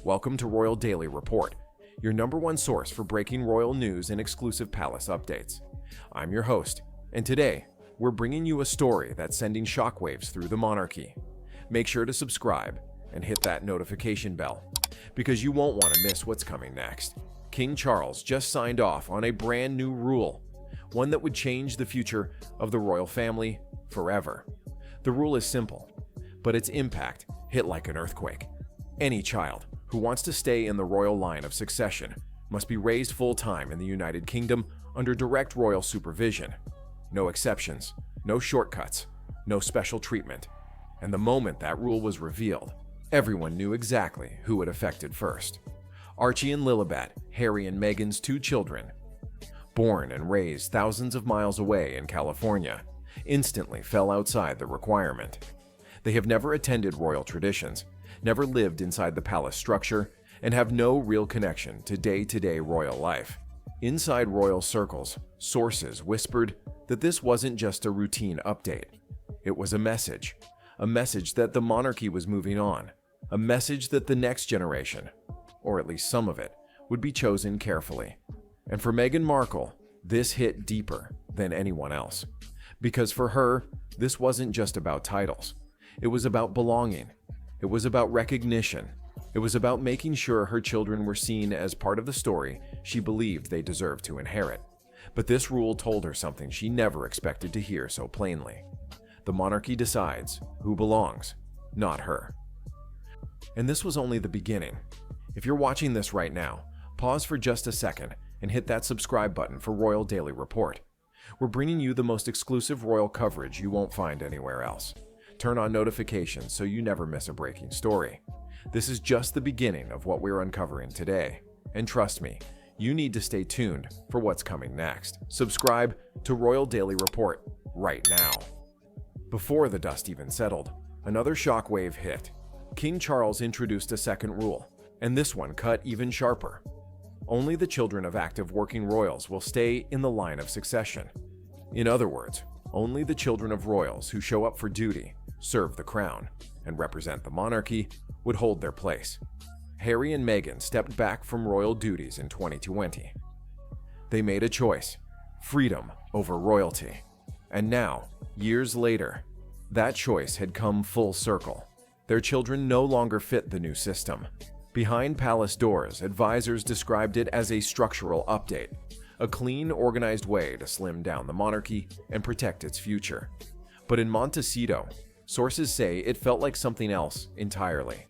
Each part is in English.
Welcome to Royal Daily Report, your #1 source for breaking royal news and exclusive palace updates. I'm your host, and today, we're bringing you a story that's sending shockwaves through the monarchy. Make sure to subscribe and hit that notification bell, because you won't want to miss what's coming next. King Charles just signed off on a brand new rule, one that would change the future of the royal family forever. The rule is simple, but its impact hit like an earthquake. Any child who wants to stay in the royal line of succession must be raised full-time in the United Kingdom under direct royal supervision. No exceptions, no shortcuts, no special treatment. And the moment that rule was revealed, everyone knew exactly who it affected first. Archie and Lilibet, Harry and Meghan's 2 children, born and raised thousands of miles away in California, instantly fell outside the requirement. They have never attended royal traditions, never lived inside the palace structure, and have no real connection to day-to-day royal life. Inside royal circles, sources whispered that this wasn't just a routine update. It was a message that the monarchy was moving on, a message that the next generation, or at least some of it, would be chosen carefully. And for Meghan Markle, this hit deeper than anyone else. Because for her, this wasn't just about titles. It was about belonging. It was about recognition. It was about making sure her children were seen as part of the story she believed they deserved to inherit. But this rule told her something she never expected to hear so plainly. The monarchy decides who belongs, not her. And this was only the beginning. If you're watching this right now, pause for just a second and hit that subscribe button for Royal Daily Report. We're bringing you the most exclusive royal coverage you won't find anywhere else. Turn on notifications so you never miss a breaking story. This is just the beginning of what we're uncovering today. And trust me, you need to stay tuned for what's coming next. Subscribe to Royal Daily Report right now. Before the dust even settled, another shockwave hit. King Charles introduced a second rule, and this one cut even sharper. Only the children of active working royals will stay in the line of succession. In other words, only the children of royals who show up for duty, serve the crown, and represent the monarchy would hold their place. Harry and Meghan stepped back from royal duties in 2020. They made a choice, freedom over royalty. And now, years later, that choice had come full circle. Their children no longer fit the new system. Behind palace doors, advisors described it as a structural update, a clean, organized way to slim down the monarchy and protect its future. But in Montecito, sources say it felt like something else entirely.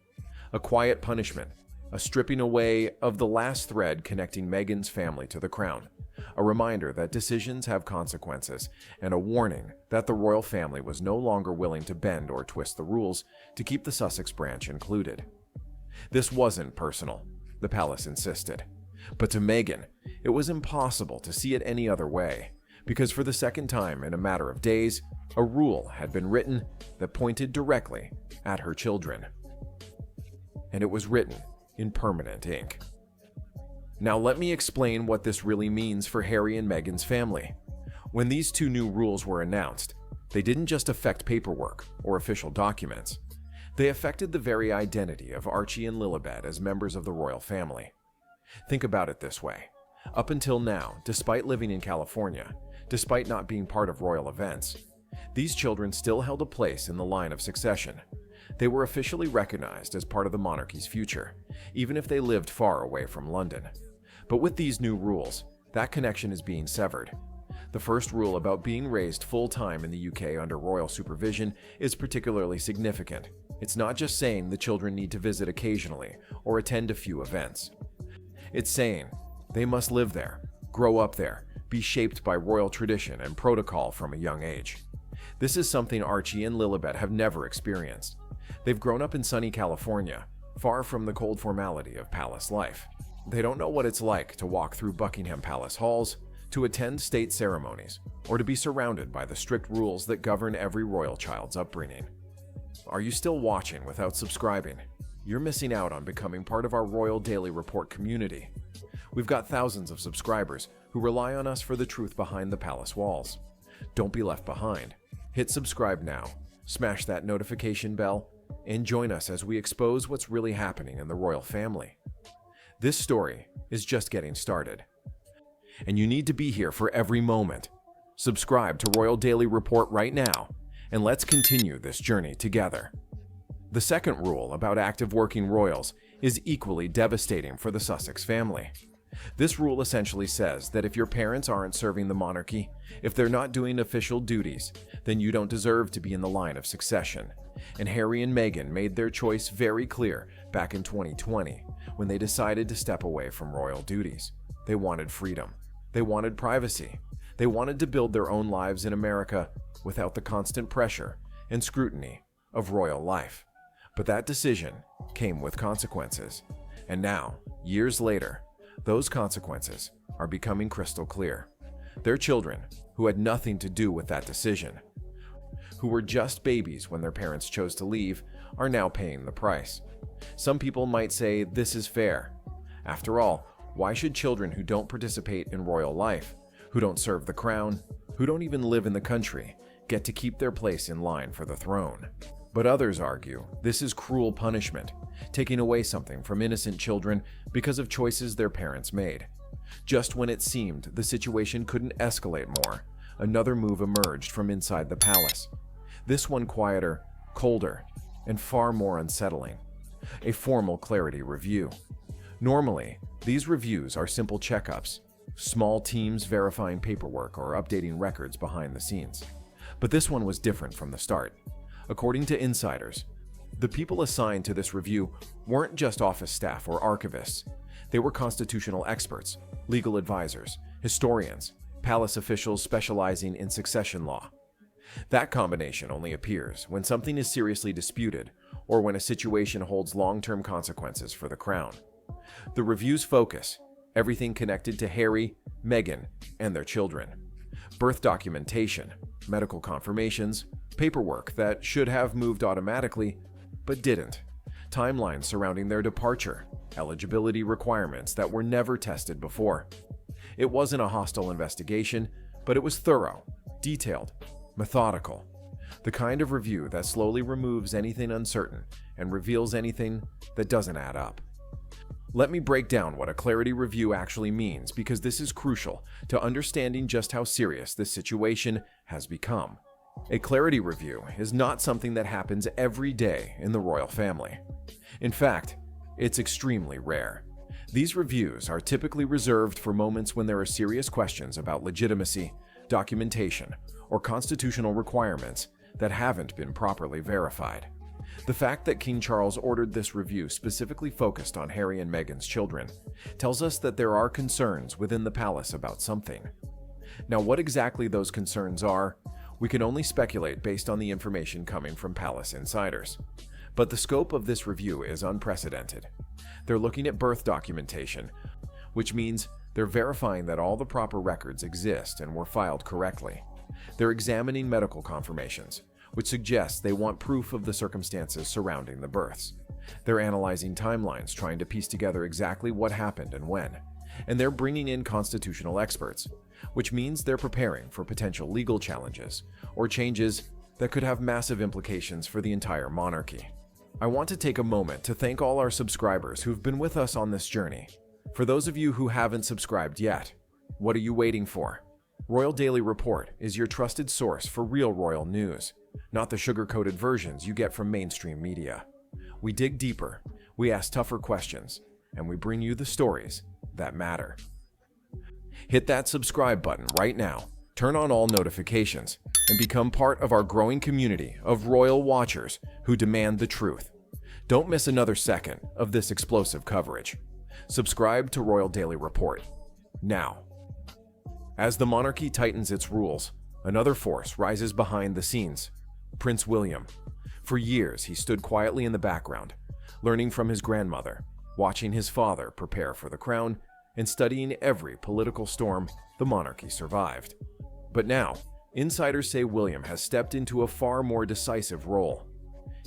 A quiet punishment, a stripping away of the last thread connecting Meghan's family to the crown, a reminder that decisions have consequences, and a warning that the royal family was no longer willing to bend or twist the rules to keep the Sussex branch included. This wasn't personal, the palace insisted. But to Meghan, it was impossible to see it any other way, because for the second time in a matter of days, a rule had been written that pointed directly at her children. And it was written in permanent ink. Now let me explain what this really means for Harry and Meghan's family. When these 2 new rules were announced, they didn't just affect paperwork or official documents. They affected the very identity of Archie and Lilibet as members of the royal family. Think about it this way. Up until now, despite living in California, despite not being part of royal events, these children still held a place in the line of succession. They were officially recognized as part of the monarchy's future, even if they lived far away from London. But with these new rules, that connection is being severed. The first rule about being raised full-time in the UK under royal supervision is particularly significant. It's not just saying the children need to visit occasionally or attend a few events. It's saying they must live there, grow up there, be shaped by royal tradition and protocol from a young age. This is something Archie and Lilibet have never experienced. They've grown up in sunny California, far from the cold formality of palace life. They don't know what it's like to walk through Buckingham Palace halls, to attend state ceremonies, or to be surrounded by the strict rules that govern every royal child's upbringing. Are you still watching without subscribing? You're missing out on becoming part of our Royal Daily Report community. We've got thousands of subscribers who rely on us for the truth behind the palace walls. Don't be left behind. Hit subscribe now, smash that notification bell, and join us as we expose what's really happening in the royal family. This story is just getting started, and you need to be here for every moment. Subscribe to Royal Daily Report right now, and let's continue this journey together. The second rule about active working royals is equally devastating for the Sussex family. This rule essentially says that if your parents aren't serving the monarchy, if they're not doing official duties, then you don't deserve to be in the line of succession. And Harry and Meghan made their choice very clear back in 2020 when they decided to step away from royal duties. They wanted freedom. They wanted privacy. They wanted to build their own lives in America without the constant pressure and scrutiny of royal life. But that decision came with consequences. And now, years later, those consequences are becoming crystal clear. Their children, who had nothing to do with that decision, who were just babies when their parents chose to leave, are now paying the price. Some people might say this is fair. After all, why should children who don't participate in royal life, who don't serve the crown, who don't even live in the country, get to keep their place in line for the throne? But others argue this is cruel punishment, taking away something from innocent children because of choices their parents made. Just when it seemed the situation couldn't escalate more, another move emerged from inside the palace. This one quieter, colder, and far more unsettling. A formal clarity review. Normally, these reviews are simple checkups, small teams verifying paperwork or updating records behind the scenes. But this one was different from the start. According to insiders, the people assigned to this review weren't just office staff or archivists. They were constitutional experts, legal advisors, historians, palace officials specializing in succession law. That combination only appears when something is seriously disputed or when a situation holds long-term consequences for the crown. The review's focus, everything connected to Harry, Meghan, and their children. Birth documentation, medical confirmations, paperwork that should have moved automatically, but didn't. Timelines surrounding their departure, eligibility requirements that were never tested before. It wasn't a hostile investigation, but it was thorough, detailed, methodical. The kind of review that slowly removes anything uncertain and reveals anything that doesn't add up. Let me break down what a clarity review actually means, because this is crucial to understanding just how serious this situation has become. A clarity review is not something that happens every day in the royal family. In fact, it's extremely rare. These reviews are typically reserved for moments when there are serious questions about legitimacy, documentation, or constitutional requirements that haven't been properly verified. The fact that King Charles ordered this review specifically focused on Harry and Meghan's children tells us that there are concerns within the palace about something. Now, what exactly those concerns are, we can only speculate based on the information coming from palace insiders. But the scope of this review is unprecedented. They're looking at birth documentation, which means they're verifying that all the proper records exist and were filed correctly. They're examining medical confirmations, which suggests they want proof of the circumstances surrounding the births. They're analyzing timelines, trying to piece together exactly what happened and when. And they're bringing in constitutional experts, which means they're preparing for potential legal challenges or changes that could have massive implications for the entire monarchy. I want to take a moment to thank all our subscribers who've been with us on this journey. For those of you who haven't subscribed yet, what are you waiting for? Royal Daily Report is your trusted source for real royal news, not the sugar-coated versions you get from mainstream media. We dig deeper, we ask tougher questions, and we bring you the stories that matter. Hit that subscribe button right now, turn on all notifications, and become part of our growing community of royal watchers who demand the truth. Don't miss another second of this explosive coverage. Subscribe to Royal Daily Report now. As the monarchy tightens its rules, another force rises behind the scenes: Prince William. For years, he stood quietly in the background, learning from his grandmother, watching his father prepare for the crown, and studying every political storm the monarchy survived. But now, insiders say William has stepped into a far more decisive role.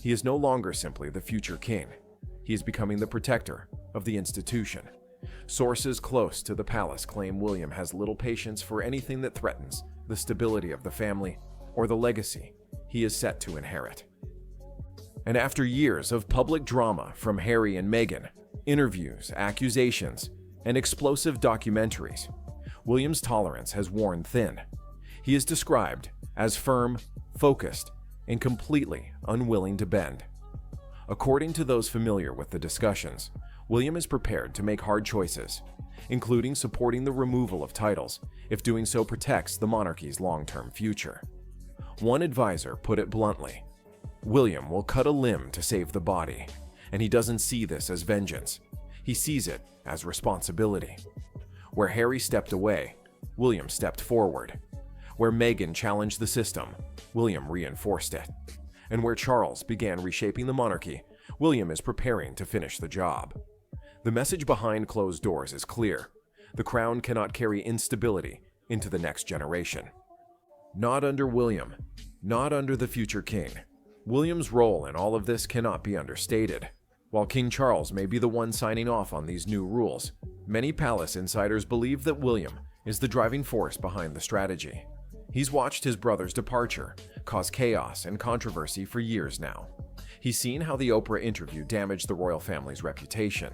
He is no longer simply the future king. He is becoming the protector of the institution. Sources close to the palace claim William has little patience for anything that threatens the stability of the family or the legacy he is set to inherit. And after years of public drama from Harry and Meghan, interviews, accusations, and explosive documentaries, William's tolerance has worn thin. He is described as firm, focused, and completely unwilling to bend. According to those familiar with the discussions, William is prepared to make hard choices, including supporting the removal of titles if doing so protects the monarchy's long-term future. One advisor put it bluntly: William will cut a limb to save the body, and he doesn't see this as vengeance. He sees it as responsibility. Where Harry stepped away, William stepped forward. Where Meghan challenged the system, William reinforced it. And where Charles began reshaping the monarchy, William is preparing to finish the job. The message behind closed doors is clear. The crown cannot carry instability into the next generation. Not under William, not under the future king. William's role in all of this cannot be understated. While King Charles may be the one signing off on these new rules, many palace insiders believe that William is the driving force behind the strategy. He's watched his brother's departure cause chaos and controversy for years now. He's seen how the Oprah interview damaged the royal family's reputation.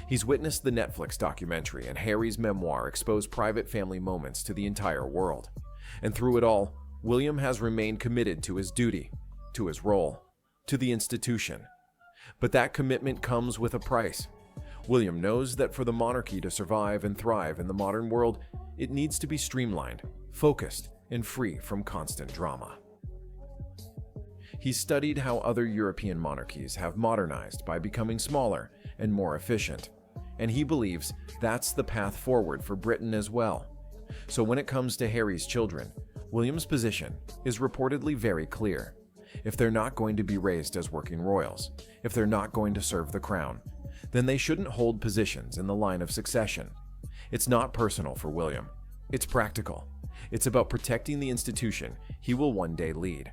He's witnessed the Netflix documentary and Harry's memoir expose private family moments to the entire world. And through it all, William has remained committed to his duty, to his role, to the institution. But that commitment comes with a price. William knows that for the monarchy to survive and thrive in the modern world, it needs to be streamlined, focused, and free from constant drama. He's studied how other European monarchies have modernized by becoming smaller and more efficient, and he believes that's the path forward for Britain as well. So when it comes to Harry's children, William's position is reportedly very clear. If they're not going to be raised as working royals, if they're not going to serve the crown, then they shouldn't hold positions in the line of succession. It's not personal for William. It's practical. It's about protecting the institution he will one day lead.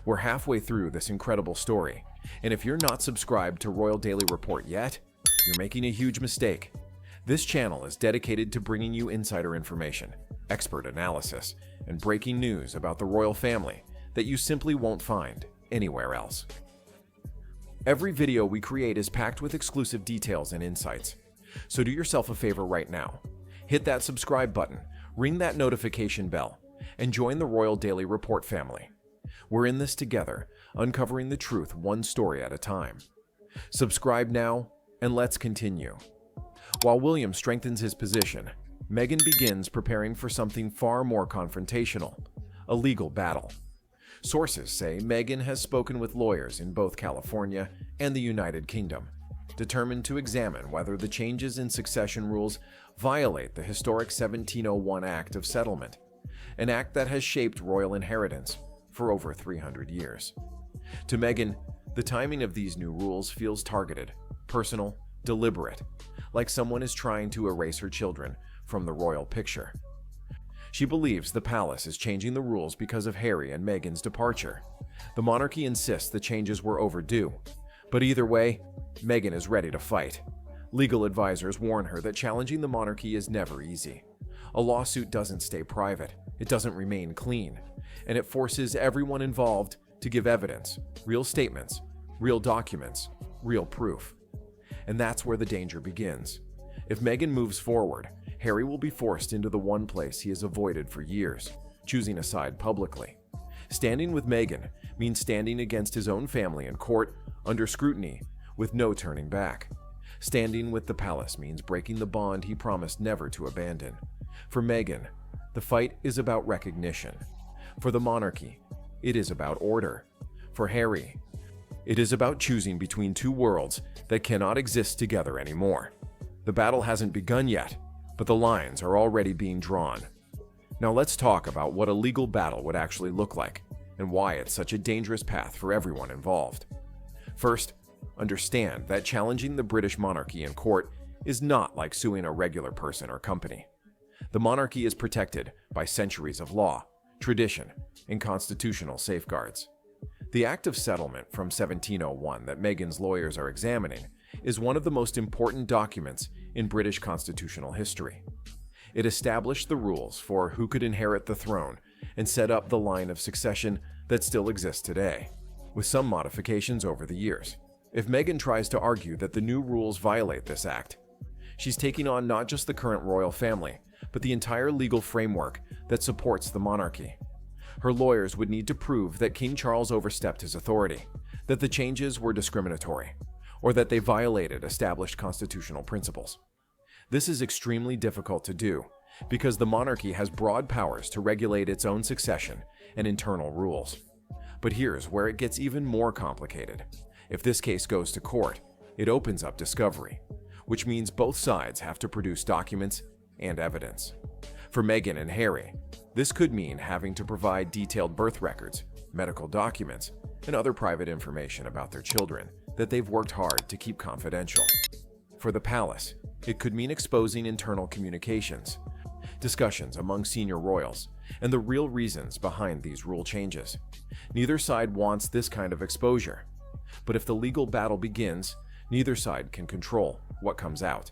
We're halfway through this incredible story, and if you're not subscribed to Royal Daily Report yet, you're making a huge mistake. This channel is dedicated to bringing you insider information, expert analysis, and breaking news about the royal family that you simply won't find anywhere else. Every video we create is packed with exclusive details and insights. So do yourself a favor right now. Hit that subscribe button, ring that notification bell, and join the Royal Daily Report family. We're in this together, uncovering the truth one story at a time. Subscribe now, and let's continue. While William strengthens his position, Meghan begins preparing for something far more confrontational: a legal battle. Sources say Meghan has spoken with lawyers in both California and the United Kingdom, determined to examine whether the changes in succession rules violate the historic 1701 Act of Settlement, an act that has shaped royal inheritance for over 300 years. To Meghan, the timing of these new rules feels targeted, personal, deliberate, like someone is trying to erase her children from the royal picture. She believes the palace is changing the rules because of Harry and Meghan's departure. The monarchy insists the changes were overdue. But either way, Meghan is ready to fight. Legal advisors warn her that challenging the monarchy is never easy. A lawsuit doesn't stay private, it doesn't remain clean, and it forces everyone involved to give evidence, real statements, real documents, real proof. And that's where the danger begins. If Meghan moves forward, Harry will be forced into the one place he has avoided for years, choosing a side publicly. Standing with Meghan means standing against his own family in court, under scrutiny, with no turning back. Standing with the palace means breaking the bond he promised never to abandon. For Meghan, the fight is about recognition. For the monarchy, it is about order. For Harry, it is about choosing between two worlds that cannot exist together anymore. The battle hasn't begun yet, but the lines are already being drawn. Now let's talk about what a legal battle would actually look like, and why it's such a dangerous path for everyone involved. First, understand that challenging the British monarchy in court is not like suing a regular person or company. The monarchy is protected by centuries of law, tradition, and constitutional safeguards. The Act of Settlement from 1701 that Meghan's lawyers are examining is one of the most important documents in British constitutional history. It established the rules for who could inherit the throne and set up the line of succession that still exists today. with some modifications over the years. If Meghan tries to argue that the new rules violate this act, she's taking on not just the current royal family, but the entire legal framework that supports the monarchy. Her lawyers would need to prove that King Charles overstepped his authority, that the changes were discriminatory, or that they violated established constitutional principles. This is extremely difficult to do because the monarchy has broad powers to regulate its own succession and internal rules. But here's where it gets even more complicated. If this case goes to court, it opens up discovery, which means both sides have to produce documents and evidence. For Meghan and Harry, this could mean having to provide detailed birth records, medical documents, and other private information about their children that they've worked hard to keep confidential. For the palace, it could mean exposing internal communications, discussions among senior royals, and the real reasons behind these rule changes. Neither side wants this kind of exposure, but if the legal battle begins, neither side can control what comes out.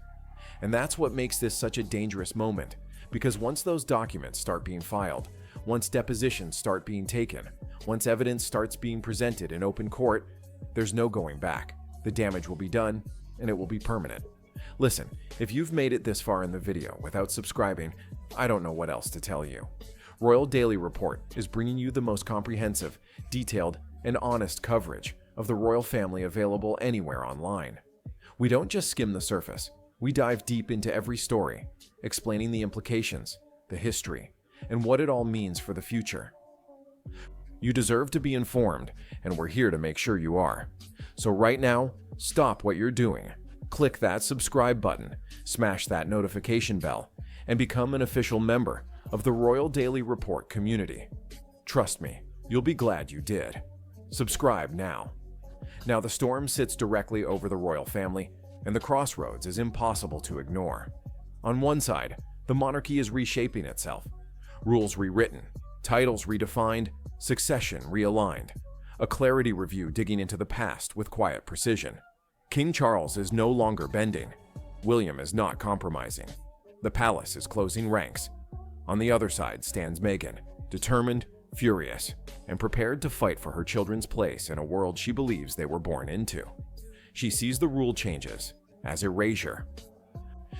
And that's what makes this such a dangerous moment, because once those documents start being filed, once depositions start being taken, once evidence starts being presented in open court, there's no going back. The damage will be done, and it will be permanent. Listen, if you've made it this far in the video without subscribing, I don't know what else to tell you. Royal Daily Report is bringing you the most comprehensive, detailed, and honest coverage of the royal family available anywhere online. We don't just skim the surface. We dive deep into every story, explaining the implications, the history, and what it all means for the future. You deserve to be informed, and we're here to make sure you are. So right now, stop what you're doing, click that subscribe button, smash that notification bell, and become an official member of the Royal Daily Report community. Trust me, you'll be glad you did. Subscribe now. Now, the storm sits directly over the royal family, and the crossroads is impossible to ignore. On one side, the monarchy is reshaping itself. Rules rewritten, titles redefined, succession realigned. A clarity review digging into the past with quiet precision. King Charles is no longer bending. William is not compromising. The palace is closing ranks. On the other side stands Meghan, determined, furious, and prepared to fight for her children's place in a world she believes they were born into. She sees the rule changes as erasure.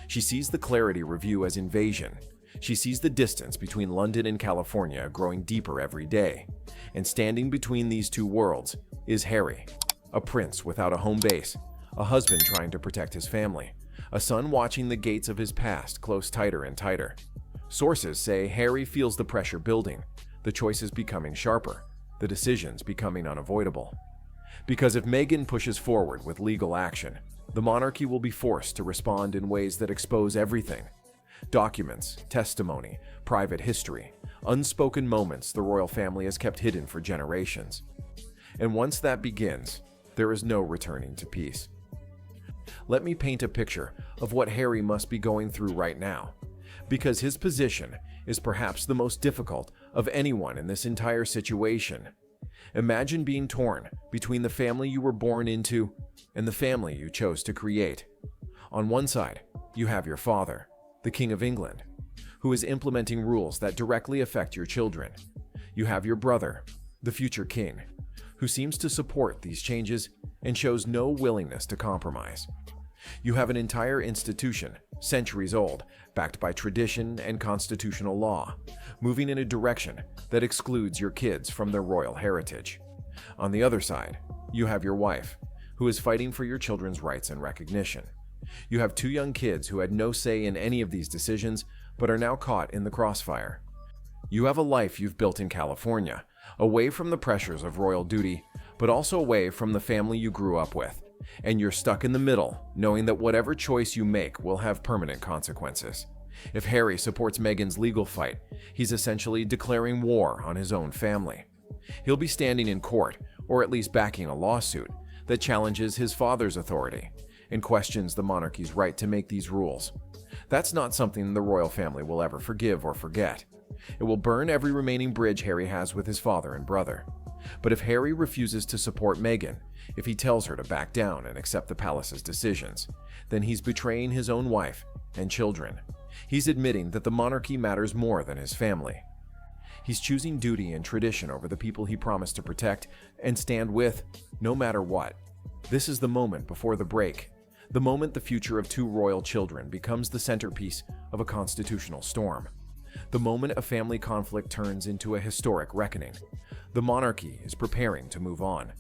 She sees the clarity review as invasion. She sees the distance between London and California growing deeper every day. And standing between these two worlds is Harry, a prince without a home base, a husband trying to protect his family, a son watching the gates of his past close tighter and tighter. Sources say Harry feels the pressure building, the choices becoming sharper, the decisions becoming unavoidable. Because if Meghan pushes forward with legal action, the monarchy will be forced to respond in ways that expose everything. Documents, testimony, private history, unspoken moments the royal family has kept hidden for generations. And once that begins, there is no returning to peace. Let me paint a picture of what Harry must be going through right now, because his position is perhaps the most difficult of anyone in this entire situation. Imagine being torn between the family you were born into and the family you chose to create. On one side, you have your father, the King of England, who is implementing rules that directly affect your children. You have your brother, the future king, who seems to support these changes and shows no willingness to compromise. You have an entire institution, centuries old, backed by tradition and constitutional law, moving in a direction that excludes your kids from their royal heritage. On the other side, you have your wife, who is fighting for your children's rights and recognition. You have two young kids who had no say in any of these decisions, but are now caught in the crossfire. You have a life you've built in California, away from the pressures of royal duty, but also away from the family you grew up with. And you're stuck in the middle, knowing that whatever choice you make will have permanent consequences. If Harry supports Meghan's legal fight, he's essentially declaring war on his own family. He'll be standing in court, or at least backing a lawsuit, that challenges his father's authority and questions the monarchy's right to make these rules. That's not something the royal family will ever forgive or forget. It will burn every remaining bridge Harry has with his father and brother. But if Harry refuses to support Meghan, if he tells her to back down and accept the palace's decisions, then he's betraying his own wife and children. He's admitting that the monarchy matters more than his family. He's choosing duty and tradition over the people he promised to protect and stand with, no matter what. This is the moment before the break, the moment the future of two royal children becomes the centerpiece of a constitutional storm. The moment a family conflict turns into a historic reckoning. The monarchy is preparing to move on.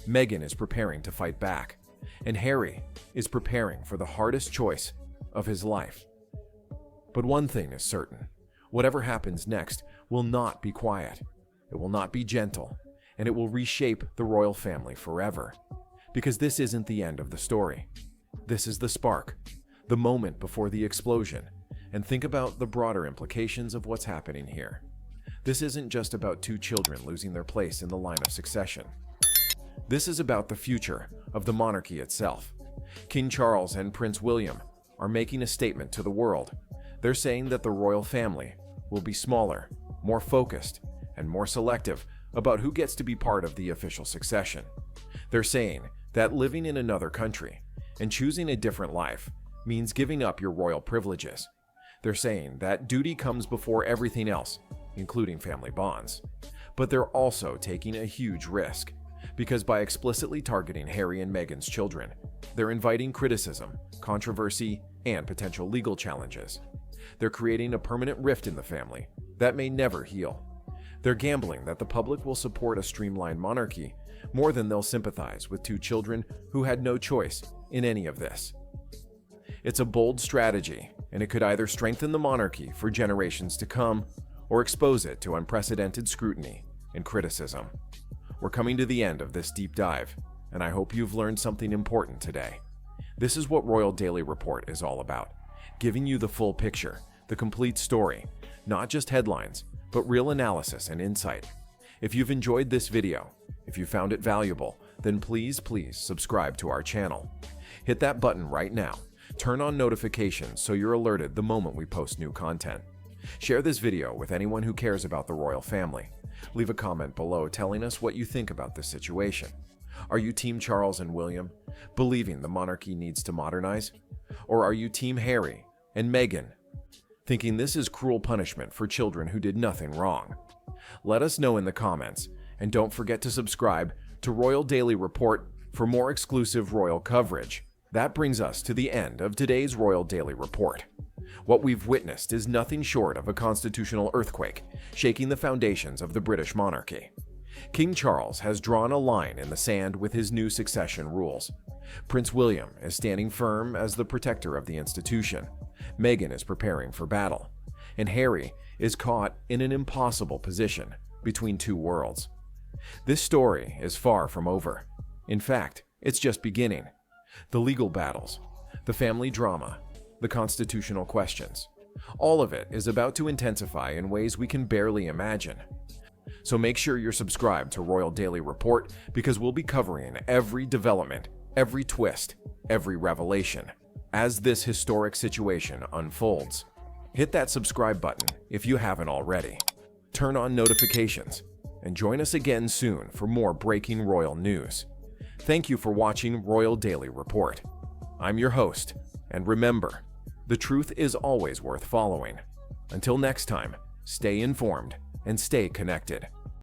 Meghan is preparing to fight back. And Harry is preparing for the hardest choice of his life. But one thing is certain. Whatever happens next will not be quiet. It will not be gentle. And it will reshape the royal family forever. Because this isn't the end of the story. This is the spark. The moment before the explosion. And think about the broader implications of what's happening here. This isn't just about two children losing their place in the line of succession. This is about the future of the monarchy itself. King Charles and Prince William are making a statement to the world. They're saying that the royal family will be smaller, more focused, and more selective about who gets to be part of the official succession. They're saying that living in another country and choosing a different life means giving up your royal privileges. They're saying that duty comes before everything else, including family bonds. But they're also taking a huge risk, because by explicitly targeting Harry and Meghan's children, they're inviting criticism, controversy, and potential legal challenges. They're creating a permanent rift in the family that may never heal. They're gambling that the public will support a streamlined monarchy more than they'll sympathize with two children who had no choice in any of this. It's a bold strategy, and it could either strengthen the monarchy for generations to come or expose it to unprecedented scrutiny and criticism. We're coming to the end of this deep dive, and I hope you've learned something important today. This is what Royal Daily Report is all about, giving you the full picture, the complete story, not just headlines, but real analysis and insight. If you've enjoyed this video, if you found it valuable, then please subscribe to our channel. Hit that button right now. Turn on notifications so you're alerted the moment we post new content. Share this video with anyone who cares about the royal family. Leave a comment below telling us what you think about this situation. Are you Team Charles and William, believing the monarchy needs to modernize? Or are you Team Harry and Meghan, thinking this is cruel punishment for children who did nothing wrong? Let us know in the comments, and don't forget to subscribe to Royal Daily Report for more exclusive royal coverage. That brings us to the end of today's Royal Daily Report. What we've witnessed is nothing short of a constitutional earthquake, shaking the foundations of the British monarchy. King Charles has drawn a line in the sand with his new succession rules. Prince William is standing firm as the protector of the institution. Meghan is preparing for battle. And Harry is caught in an impossible position between two worlds. This story is far from over. In fact, it's just beginning. The legal battles, the family drama, the constitutional questions. All of it is about to intensify in ways we can barely imagine. So make sure you're subscribed to Royal Daily Report, because we'll be covering every development, every twist, every revelation as this historic situation unfolds. Hit that subscribe button if you haven't already. Turn on notifications and join us again soon for more breaking royal news. Thank you for watching Royal Daily Report. I'm your host, and remember, the truth is always worth following. Until next time, stay informed and stay connected.